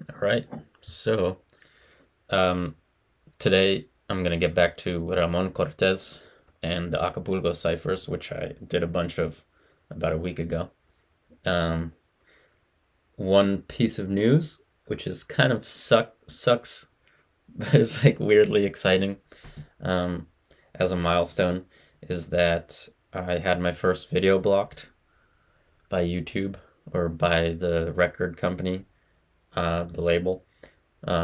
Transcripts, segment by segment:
All right. So, um, today I'm gonna get back to Ramon Cortez and the Acapulco ciphers, which I did a bunch of about a week ago. Um, One piece of news, which is kind of sucks, but it's like weirdly exciting, um, as a milestone, is that I had my first video blocked by YouTube or by the record company, the label.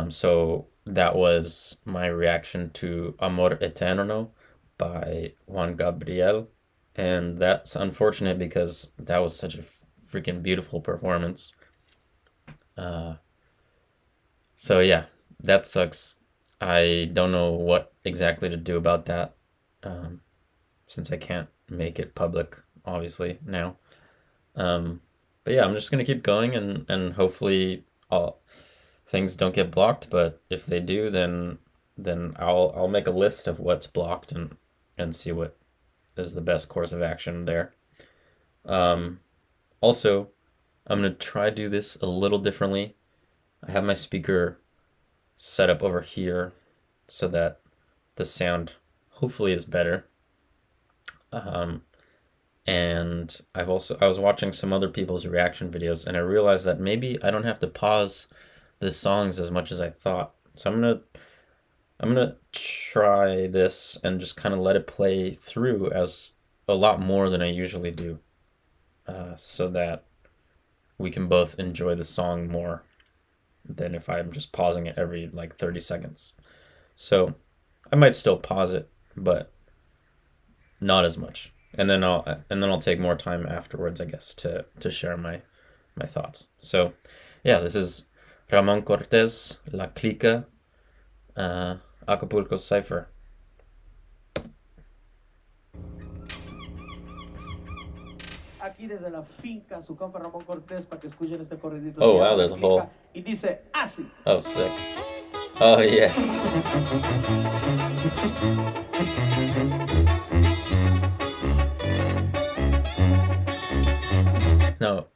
So that was my reaction to Amor Eterno by Juan Gabriel. And that's unfortunate because that was such a freaking beautiful performance. Uh, so yeah, that sucks. I don't know what exactly to do about that, um, since I can't make it public, obviously, now. But yeah, I'm just gonna keep going and hopefully all things don't get blocked, but if they do, then I'll make a list of what's blocked and see what is the best course of action there. Um, Also, I'm gonna try to do this a little differently. I have my speaker set up over here so that the sound hopefully is better. Um, and I was watching some other people's reaction videos and I realized that maybe I don't have to pause the songs as much as I thought. So I'm gonna try this and just kind of let it play through as a lot more than I usually do, so that we can both enjoy the song more than if I'm just pausing it every like 30 seconds. So I might still pause it, but not as much. And then I'll take more time afterwards, I guess, to share my thoughts. So yeah, this is Ramon Cortez, La Clika, Acapulco Cypher. Aquí desde la finca, su compa Ramón Cortés, para que escuchen este corridito. Oh wow, there's a whole. Y dice así. Oh, sick. Oh yes. Now,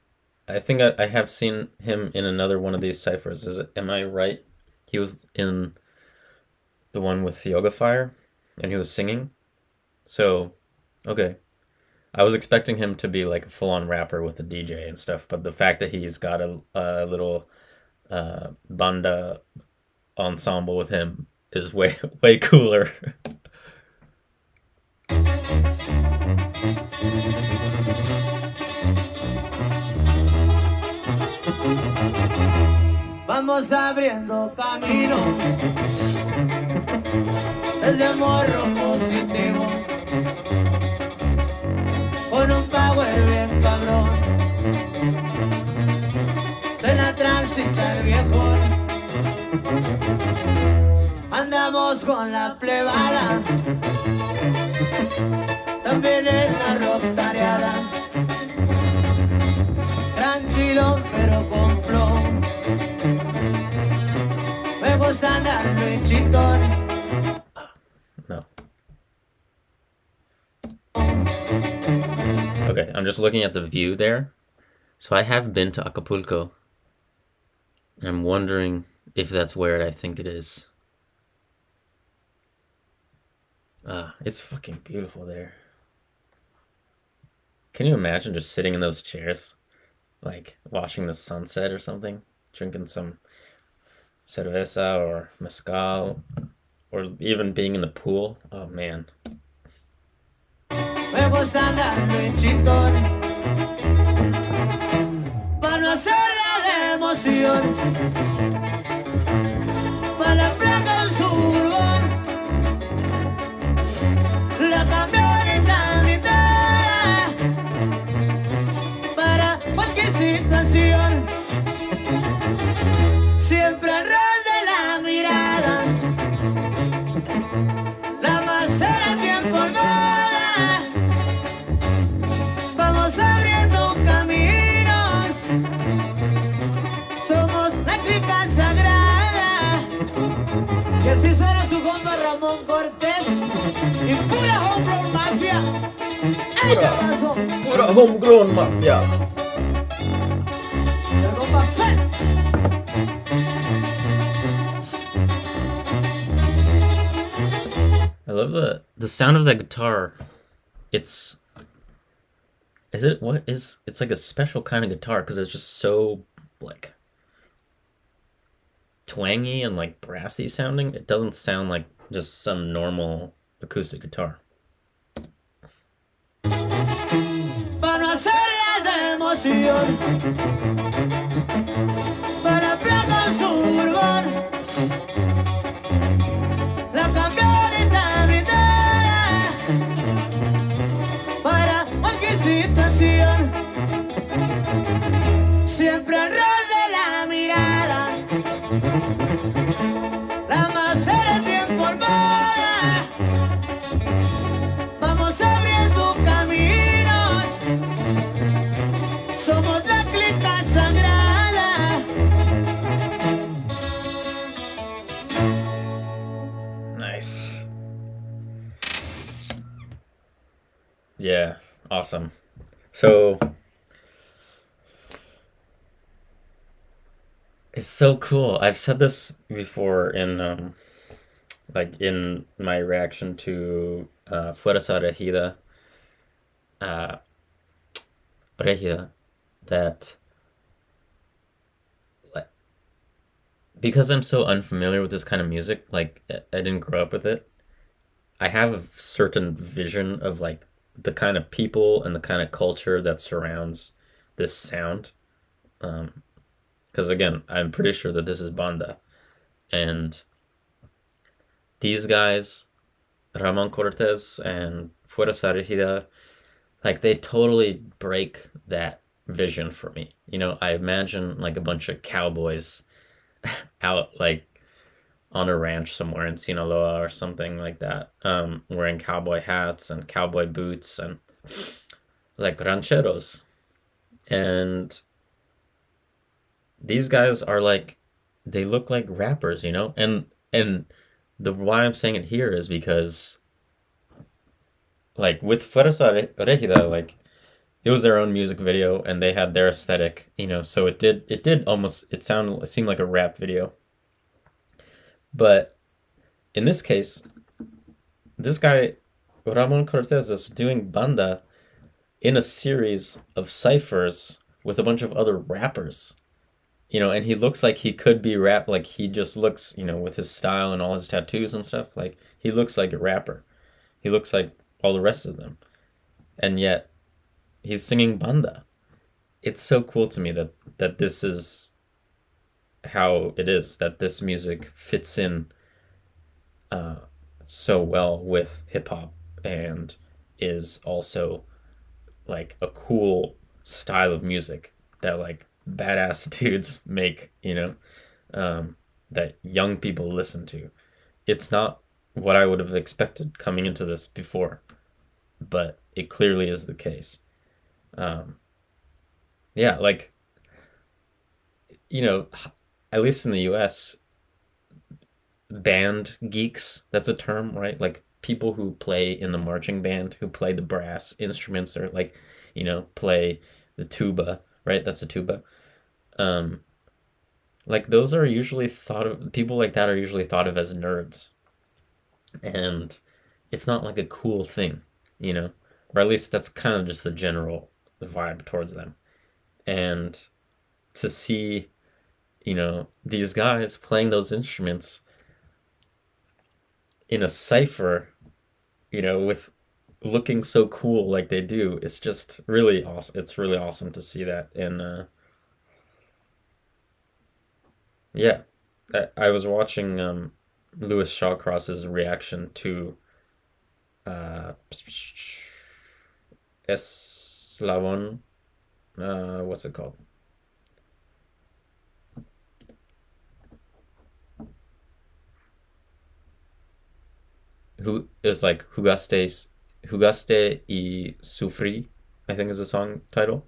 I think I have seen him in another one of these ciphers. Am I right? He was in the one with Yoga Fire, and he was singing. So, okay. I was expecting him to be like a full-on rapper with a DJ and stuff, but the fact that he's got a little banda ensemble with him is way way cooler. Vamos abriendo camino desde morro positivo con un power bien cabrón. Se la transita el viejón. Andamos con la plebada, también en la rockstareada. Tranquilo pero con flow. Me gusta andar bien chitón. No. Okay, I'm just looking at the view there. So I have been to Acapulco. I'm wondering if that's where I think it is. It's fucking beautiful there. Can you imagine just sitting in those chairs? Like watching the sunset or something? Drinking some cerveza or mezcal? Or even being in the pool? Oh man. Me gusta andar bien chitón para no hacerla de emoción, para la placa en suburbón, la camioneta mitad, para cualquier situación, siempre al ras de la mirada, la macera tiempo no. Abriendo caminos, somos la clica sagrada. Y así suena su compa Ramón Cortés y pura homegrown mafia. Pura homegrown mafia. El compa Beth. love the sound of that guitar. It's is it what is it's like a special kind of guitar because it's just so like twangy and like brassy sounding. It doesn't sound like just some normal acoustic guitar. Para no hacerla de emoción, para placa suburbana, la camioneta blindada, para cualquier situación, siempre al ras de la mirada, la macera tiempo armada, vamos abriendo caminos, somos la clica sagrada. Nice. Yeah, awesome. So it's so cool. I've said this before in like in my reaction to Fuerza Regida, uh, Regida, that like because I'm so unfamiliar with this kind of music, like I didn't grow up with it. I have a certain vision of like the kind of people and the kind of culture that surrounds this sound. Because again, I'm pretty sure that this is Banda, and these guys, Ramon Cortez and Fuerza Regida, like they totally break that vision for me. You know, I imagine like a bunch of cowboys out like on a ranch somewhere in Sinaloa or something like that, wearing cowboy hats and cowboy boots and like rancheros. And these guys are like, they look like rappers, you know? And the why I'm saying it here is because like with Fuerza Regida, like it was their own music video and they had their aesthetic, you know, so it did almost it seemed like a rap video. But in this case, this guy Ramon Cortez is doing Banda in a series of ciphers with a bunch of other rappers. You know, and he looks like he could be rap, like he just looks, you know, with his style and all his tattoos and stuff, like he looks like a rapper. He looks like all the rest of them. And yet he's singing Banda. It's so cool to me that this is how it is, that this music fits in so well with hip hop and is also like a cool style of music that like badass dudes make, you know, that young people listen to. It's not what I would have expected coming into this before, but it clearly is the case. Yeah, like, you know, at least in the US, band geeks, that's a term, right? Like people who play in the marching band, who play the brass instruments or like, you know, play the tuba, right? That's a tuba. Like those are usually thought of, people like that are usually thought of as nerds. And it's not like a cool thing, you know? Or at least that's kind of just the general vibe towards them. And to see, you know, these guys playing those instruments in a cipher, you know, with looking so cool like they do, it's just really awesome. It's really awesome to see that. And yeah, I was watching Louis Shawcross's reaction to Eslavon. What's it called? Who is like Jugaste y Sufrí, I think is the song title.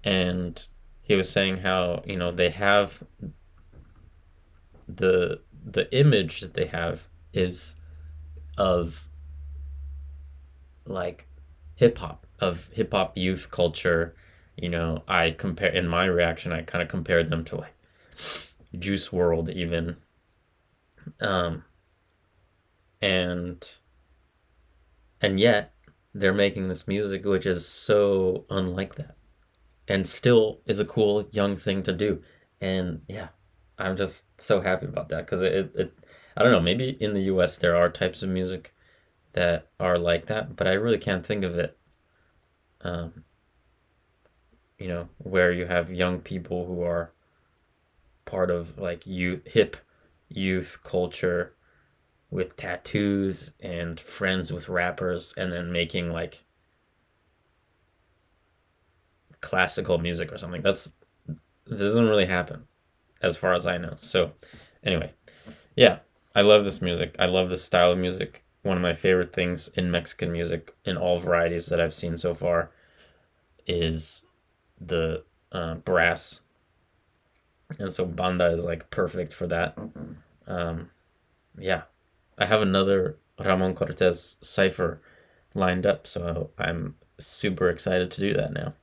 And he was saying how, you know, they have the image that they have is of like hip hop youth culture. You know, I compare, in my reaction, I kind of compared them to like Juice World even. And And yet they're making this music which is so unlike that, and still is a cool young thing to do. And yeah, I'm just so happy about that because it I don't know, maybe in the US there are types of music that are like that, but I really can't think of it. Um, where you have young people who are part of like youth culture with tattoos and friends with rappers and then making like classical music or something. That doesn't really happen as far as I know. So anyway, yeah, I love this music. I love this style of music. One of my favorite things in Mexican music in all varieties that I've seen so far is the brass. And so Banda is like perfect for that. Yeah, I have another Ramon Cortez Cypher lined up, so I'm super excited to do that now.